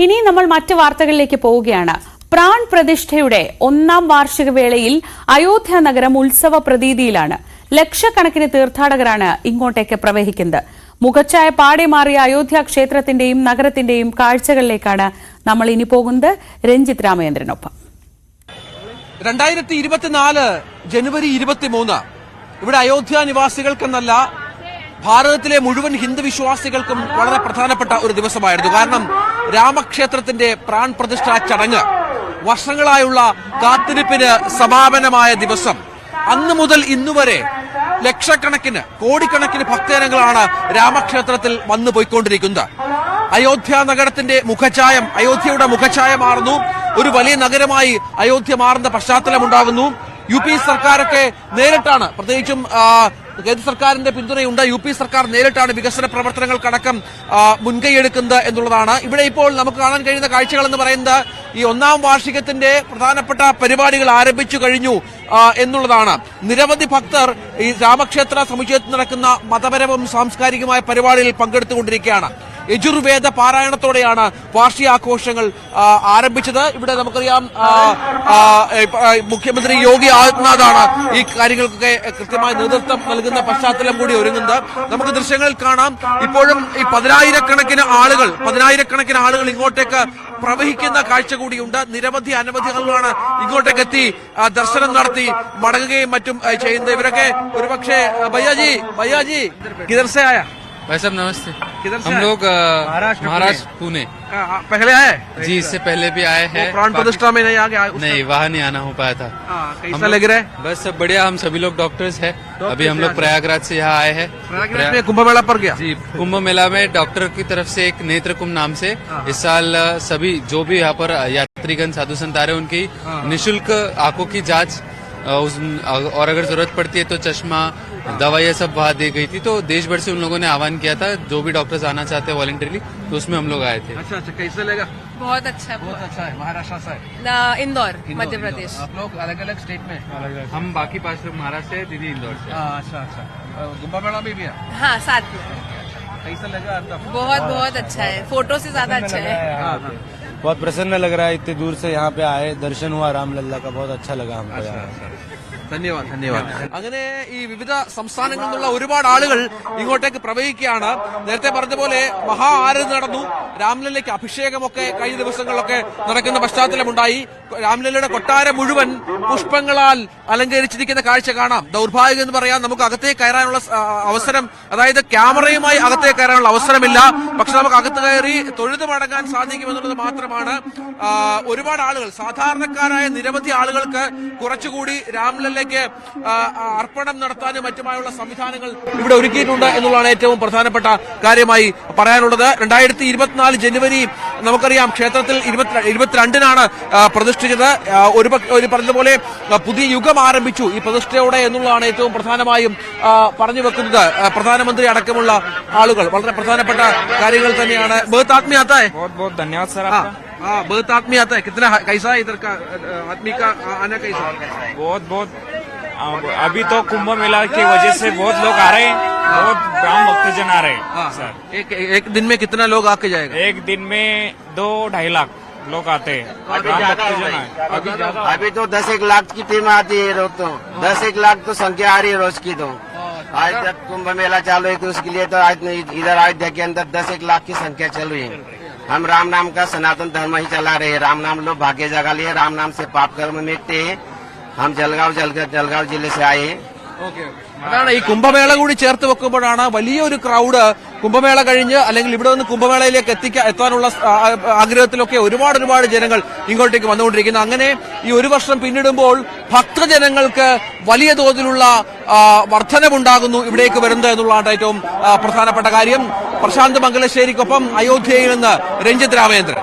ഇനി നമ്മൾ മറ്റു വാർത്തകളിലേക്ക് പോവുകയാണ്. പ്രാൺ പ്രതിഷ്ഠയുടെ 1ാം വാർഷിക വേളയിൽ അയോധ്യ നഗരം ഉത്സവ പ്രതീതിയിലാണ്. ലക്ഷക്കണക്കിന് തീർത്ഥാടകരാണ് ഇങ്ങോട്ടേക്ക് പ്രവഹിക്കുന്നത്. മുഖച്ഛായ പാടെ മാറിയ അയോധ്യ ക്ഷേത്രത്തിന്റെയും നഗരത്തിന്റെയും കാഴ്ചകളിലേക്കാണ് നമ്മൾ ഇനി പോകുന്നത്. രഞ്ജിത്ത് രാമചന്ദ്രനൊപ്പം. 2024 ജനുവരി 23 ഇവിടെ അയോധ്യ നിവാസികൾക്കെന്നല്ല ഭാരതത്തിലെ മുഴുവൻ ഹിന്ദു വിശ്വാസികൾക്കും വളരെ പ്രധാനപ്പെട്ട ഒരു ദിവസമായിരുന്നു. കാരണം രാമക്ഷേത്രത്തിന്റെ പ്രാൺ പ്രതിഷ്ഠാ ചടങ്ങ് വർഷങ്ങളായുള്ള കാത്തിരിപ്പിന് സമാപനമായ ദിവസം. അന്നു മുതൽ ഇന്നുവരെ ലക്ഷക്കണക്കിന് കോടിക്കണക്കിന് ഭക്തജനങ്ങളാണ് രാമക്ഷേത്രത്തിൽ വന്നു പോയിക്കൊണ്ടിരിക്കുന്നത്. അയോധ്യ നഗരത്തിന്റെ മുഖഛായം, അയോധ്യയുടെ മുഖഛായ മാറുന്നു. ഒരു വലിയ നഗരമായി അയോധ്യ മാറുന്ന പശ്ചാത്തലമുണ്ടാകുന്നു. UP സർക്കാരൊക്കെ നേരിട്ടാണ്, പ്രത്യേകിച്ചും കേന്ദ്ര സർക്കാരിന്റെ പിന്തുണയുണ്ട്, UP സർക്കാർ നേരിട്ടാണ് വികസന പ്രവർത്തനങ്ങൾക്കടക്കം മുൻകൈയെടുക്കുന്നത് എന്നുള്ളതാണ്. ഇവിടെ ഇപ്പോൾ നമുക്ക് കാണാൻ കഴിയുന്ന കാഴ്ചകൾ എന്ന് പറയുന്നത് ഈ 1ാം വാർഷികത്തിന്റെ പ്രധാനപ്പെട്ട പരിപാടികൾ ആരംഭിച്ചു കഴിഞ്ഞു എന്നുള്ളതാണ്. നിരവധി ഭക്തർ ഈ രാമക്ഷേത്ര സമുച്ചയത്തിൽ നടക്കുന്ന മതപരവും സാംസ്കാരികമായ പരിപാടികളിൽ പങ്കെടുത്തുകൊണ്ടിരിക്കുകയാണ്. യജുർവേദ പാരായണത്തോടെയാണ് വാർഷികാഘോഷങ്ങൾ ആരംഭിച്ചത്. ഇവിടെ നമുക്കറിയാം മുഖ്യമന്ത്രി യോഗി ആദിത്യനാഥാണ് ഈ കാര്യങ്ങൾക്കൊക്കെ കൃത്യമായി നേതൃത്വം നൽകുന്ന പശ്ചാത്തലം കൂടി ഒരുങ്ങുന്നത്. നമുക്ക് ദൃശ്യങ്ങളിൽ കാണാം. ഇപ്പോഴും ഈ പതിനായിരക്കണക്കിന് ആളുകൾ ഇങ്ങോട്ടേക്ക് പ്രവഹിക്കുന്ന കാഴ്ച കൂടിയുണ്ട്. നിരവധി അനവധി ആളുകളാണ് ഇങ്ങോട്ടേക്ക് എത്തി ദർശനം നടത്തി മടങ്ങുകയും മറ്റും ചെയ്യുന്നത്. ഇവരൊക്കെ ഒരുപക്ഷെ ഭയ്യാജി കിധർ സേ ആയ? भाई साहब नमस्ते। हम लोग महाराष्ट्र पुणे पहले आए जी, इससे पहले भी आए हैं। प्राण प्रतिष्ठा में नहीं आ गया? नहीं, वहाँ नहीं आना हो पाया था। कैसा लग रहा है? बस सब बढ़िया। हम सभी लोग डॉक्टर्स हैं। अभी हम लोग प्रयागराज से यहाँ आए हैं। प्रयागराज में कुंभ मेला पर गया जी। कुंभ मेला में डॉक्टर की तरफ से एक नेत्र कुंभ नाम से इस साल सभी जो भी यहाँ पर यात्रीगण साधु संत आ रहे हैं उनकी निःशुल्क आंखों की जाँच और अगर जरूरत पड़ती है तो चश्मा, दवाइयाँ सब वहाँ दी गई थी। तो देश भर से उन लोगों ने आह्वान किया था, जो भी डॉक्टर्स आना चाहते हैं वॉलंटरीली, तो उसमें हम लोग आए थे। अच्छा, कैसे लगा? बहुत अच्छा है। महाराष्ट्र से इंदौर मध्य प्रदेश। आप लोग अलग अलग स्टेट में? हम बाकी 5 लोग महाराष्ट्र से, दीदी इंदौर से। अच्छा, कुंभ मेला में भी है? हाँ, साथ में। कैसा लगा आपका? बहुत अच्छा है, फोटो से ज्यादा अच्छा है। बहुत प्रसन्न लग रहा है। इतनी दूर से यहाँ पे आए, दर्शन हुआ रामलल्ला का, बहुत अच्छा लगा हमको। ധന്യവാദ്. അങ്ങനെ ഈ വിവിധ സംസ്ഥാനങ്ങളിൽ നിന്നുള്ള ഒരുപാട് ആളുകൾ ഇങ്ങോട്ടേക്ക് പ്രവഹിക്കുകയാണ്. നേരത്തെ പറഞ്ഞ പോലെ മഹാ ആരതി നടന്നു. രാംലല്ലയ്ക്ക് അഭിഷേകമൊക്കെ കഴിഞ്ഞ ദിവസങ്ങളിലൊക്കെ നടക്കുന്ന പശ്ചാത്തലമുണ്ടായി. രാംലല്ലയുടെ കൊട്ടാരം മുഴുവൻ പുഷ്പങ്ങളാൽ അലങ്കരിച്ചിരിക്കുന്ന കാഴ്ച കാണാം. ദൗർഭാഗ്യം എന്ന് പറയാൻ നമുക്ക് അകത്തേക്ക് കയറാനുള്ള അവസരം, അതായത് ക്യാമറയുമായി അകത്തേക്ക് കയറാനുള്ള അവസരമില്ല. പക്ഷെ നമുക്ക് അകത്ത് കയറി തൊഴുതു മടങ്ങാൻ സാധിക്കുമെന്നുള്ളത് മാത്രമാണ്. ഒരുപാട് ആളുകൾ, സാധാരണക്കാരായ നിരവധി ആളുകൾക്ക് കുറച്ചുകൂടി രാംലല്ല അർപ്പണം നടത്താനും മറ്റുമായുള്ള സംവിധാനങ്ങൾ ഇവിടെ ഒരുക്കിയിട്ടുണ്ട് എന്നുള്ളതാണ് ഏറ്റവും പ്രധാനപ്പെട്ട കാര്യമായി പറയാനുള്ളത്. 2024 ജനുവരി നമുക്കറിയാം ക്ഷേത്രത്തിൽ 22-നാണ് പ്രതിഷ്ഠിച്ചത്. ഒരു പറഞ്ഞതുപോലെ പുതിയ യുഗം ആരംഭിച്ചു ഈ പ്രതിഷ്ഠയോടെ എന്നുള്ളതാണ് ഏറ്റവും പ്രധാനമായും പറഞ്ഞു വെക്കുന്നത്. പ്രധാനമന്ത്രി അടക്കമുള്ള ആളുകൾ വളരെ പ്രധാനപ്പെട്ട കാര്യങ്ങൾ തന്നെയാണ്. बहुत आदमी आता है? बहुत धन्यवाद सर। बहुत आदमी आता है? कितना कैसा है इधर का आदमी का आना? कैसा? बहुत अभी तो कुंभ मेला की वजह से बहुत लोग आ रहे हैं, बहुत ब्राह्मण भक्तजन आ रहे हैं सर। एक दिन में कितना लोग आके जाएगा? एक दिन में 2-2.5 लाख लोग आते हैं। अभी तो 10-1 लाख की टीम आती है रोज, तो 10-1 लाख तो संख्या आ रही है रोज की। तो आज जब कुंभ मेला चालू है तो उसके लिए तो आज इधर अयोध्या के अंदर 10-1 लाख की संख्या चल रही है। हम राम नाम का सनातन धर्म ही चला रहे हैं। राम नाम लोग भाग्य जगा लिए, राम नाम से पाप कर्म मिटते हैं। हम जलगांव जिले से आए हैं। അതാണ് ഈ കുംഭമേള കൂടി ചേർത്ത് വെക്കുമ്പോഴാണ് വലിയൊരു ക്രൗഡ് കുംഭമേള കഴിഞ്ഞ് അല്ലെങ്കിൽ ഇവിടെ നിന്ന് കുംഭമേളയിലേക്ക് എത്താനുള്ള ആഗ്രഹത്തിലൊക്കെ ഒരുപാട് ജനങ്ങൾ ഇങ്ങോട്ടേക്ക് വന്നുകൊണ്ടിരിക്കുന്നത്. അങ്ങനെ ഈ ഒരു വർഷം പിന്നിടുമ്പോൾ ഭക്തജനങ്ങൾക്ക് വലിയ തോതിലുള്ള വർധനവുണ്ടാകുന്നു ഇവിടേക്ക് വരുന്നത് എന്നുള്ളതാണ് ഏറ്റവും പ്രധാനപ്പെട്ട കാര്യം. പ്രശാന്ത് മംഗലശ്ശേരിക്കൊപ്പം അയോധ്യയിൽ നിന്ന് രഞ്ജിത്ത് രാമചന്ദ്രൻ.